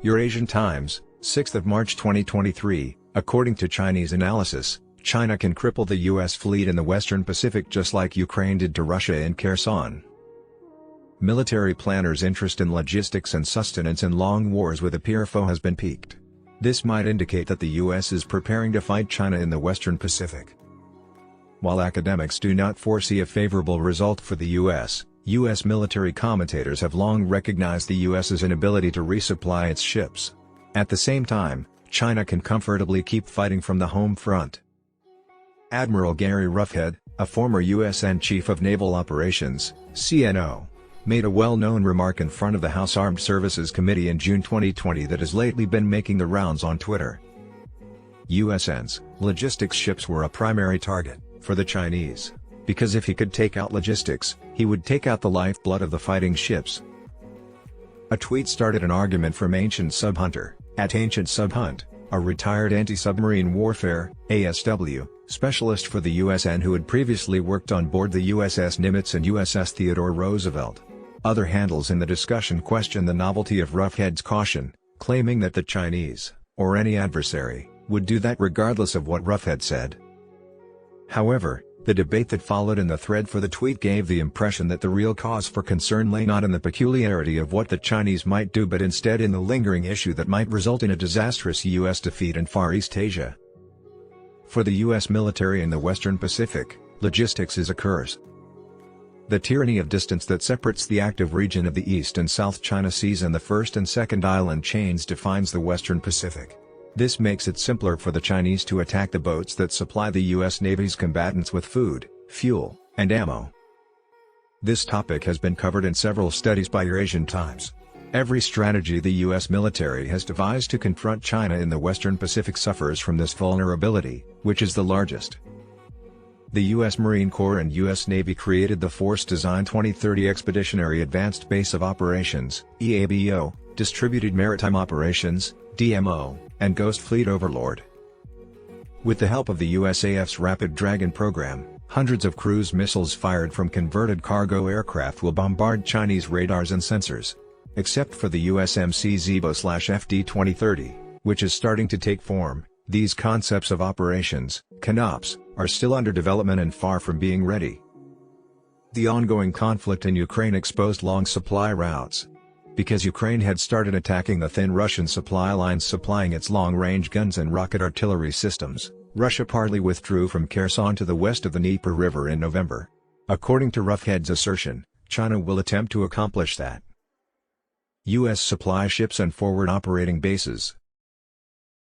Eurasian Times, 6 March 2023, according to Chinese analysis, China can cripple the U.S. fleet in the Western Pacific just like Ukraine did to Russia in Kherson. Military planners' interest in logistics and sustenance in long wars with a peer foe has been piqued. This might indicate that the U.S. is preparing to fight China in the Western Pacific. While academics do not foresee a favorable result for the U.S. military commentators have long recognized the U.S.'s inability to resupply its ships. At the same time, China can comfortably keep fighting from the home front. Admiral Gary Roughhead, a former U.S. Chief of Naval Operations, CNO, made a well-known remark in front of the House Armed Services Committee in June 2020 that has lately been making the rounds on Twitter. U.S.'s logistics ships were a primary target for the Chinese, because if he could take out logistics, he would take out the lifeblood of the fighting ships. A tweet started an argument from Ancient Subhunter, at Ancient Subhunt, a retired anti-submarine warfare (ASW) specialist for the USN who had previously worked on board the USS Nimitz and USS Theodore Roosevelt. Other handles in the discussion questioned the novelty of Roughhead's caution, claiming that the Chinese, or any adversary, would do that regardless of what Roughhead said. However, the debate that followed in the thread for the tweet gave the impression that the real cause for concern lay not in the peculiarity of what the Chinese might do but instead in the lingering issue that might result in a disastrous U.S. defeat in Far East Asia. For the U.S. military in the Western Pacific, logistics is a curse. The tyranny of distance that separates the active region of the East and South China Seas and the first and second island chains defines the Western Pacific. This makes it simpler for the Chinese to attack the boats that supply the U.S. Navy's combatants with food, fuel, and ammo. This topic has been covered in several studies by Eurasian Times. Every strategy the U.S. military has devised to confront China in the Western Pacific suffers from this vulnerability, which is the largest. The U.S. Marine Corps and U.S. Navy created the Force Design 2030 Expeditionary Advanced Base of Operations (EABO), Distributed Maritime Operations (DMO), and Ghost Fleet Overlord. With the help of the USAF's Rapid Dragon program, hundreds of cruise missiles fired from converted cargo aircraft will bombard Chinese radars and sensors. Except for the USMC Zibo/FD 2030, which is starting to take form, these concepts of operations, CONOPS, are still under development and far from being ready. The ongoing conflict in Ukraine exposed long supply routes. Because Ukraine had started attacking the thin Russian supply lines supplying its long-range guns and rocket artillery systems, Russia partly withdrew from Kherson to the west of the Dnieper River in November. According to Roughhead's assertion, China will attempt to accomplish that. U.S. supply ships and forward operating bases.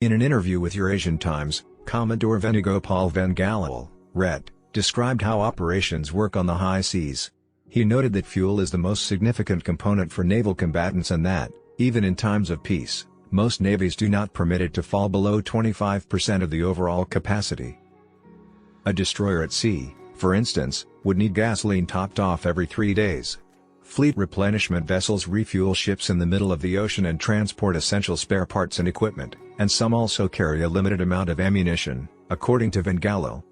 In an interview with Eurasian Times, Commodore Venugopal Vengalal, RET, described how operations work on the high seas. He noted that fuel is the most significant component for naval combatants and that, even in times of peace, most navies do not permit it to fall below 25% of the overall capacity. A destroyer at sea, for instance, would need gasoline topped off every 3 days. Fleet replenishment vessels refuel ships in the middle of the ocean and transport essential spare parts and equipment, and some also carry a limited amount of ammunition, according to Vengalal.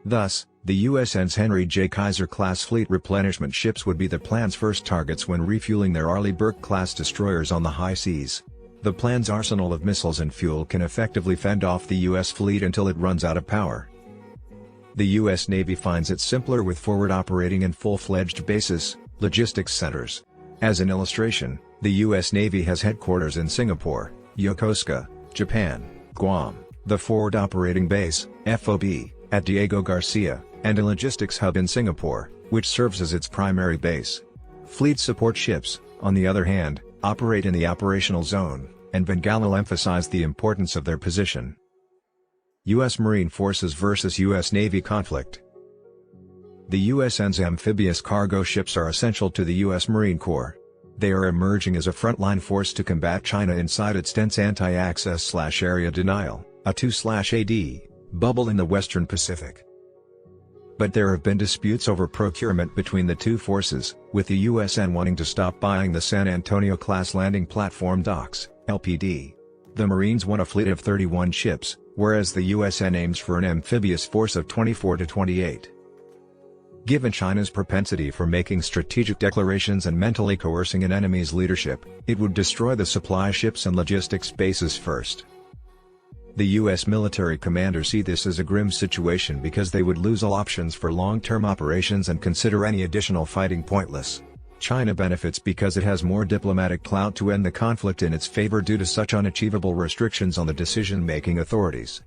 Thus, the USN's Henry J. Kaiser-class fleet replenishment ships would be the plan's first targets when refueling their Arleigh Burke-class destroyers on the high seas. The plan's arsenal of missiles and fuel can effectively fend off the U.S. fleet until it runs out of power. The U.S. Navy finds it simpler with forward operating and full-fledged bases, logistics centers. As an illustration, the U.S. Navy has headquarters in Singapore, Yokosuka, Japan, Guam, the Forward Operating Base, FOB, at Diego Garcia, and a logistics hub in Singapore, which serves as its primary base. Fleet support ships, on the other hand, operate in the operational zone, and Vengalal emphasized the importance of their position. U.S. Marine Forces vs. U.S. Navy conflict. The USN's amphibious cargo ships are essential to the U.S. Marine Corps. They are emerging as a frontline force to combat China inside its dense anti-access/area denial, a 2/AD, bubble in the Western Pacific. But there have been disputes over procurement between the two forces, with the USN wanting to stop buying the San Antonio-class landing platform docks, LPD. The Marines want a fleet of 31 ships, whereas the USN aims for an amphibious force of 24 to 28. Given China's propensity for making strategic declarations and mentally coercing an enemy's leadership, it would destroy the supply ships and logistics bases first. The U.S. military commanders see this as a grim situation because they would lose all options for long-term operations and consider any additional fighting pointless. China benefits because it has more diplomatic clout to end the conflict in its favor due to such unachievable restrictions on the decision-making authorities.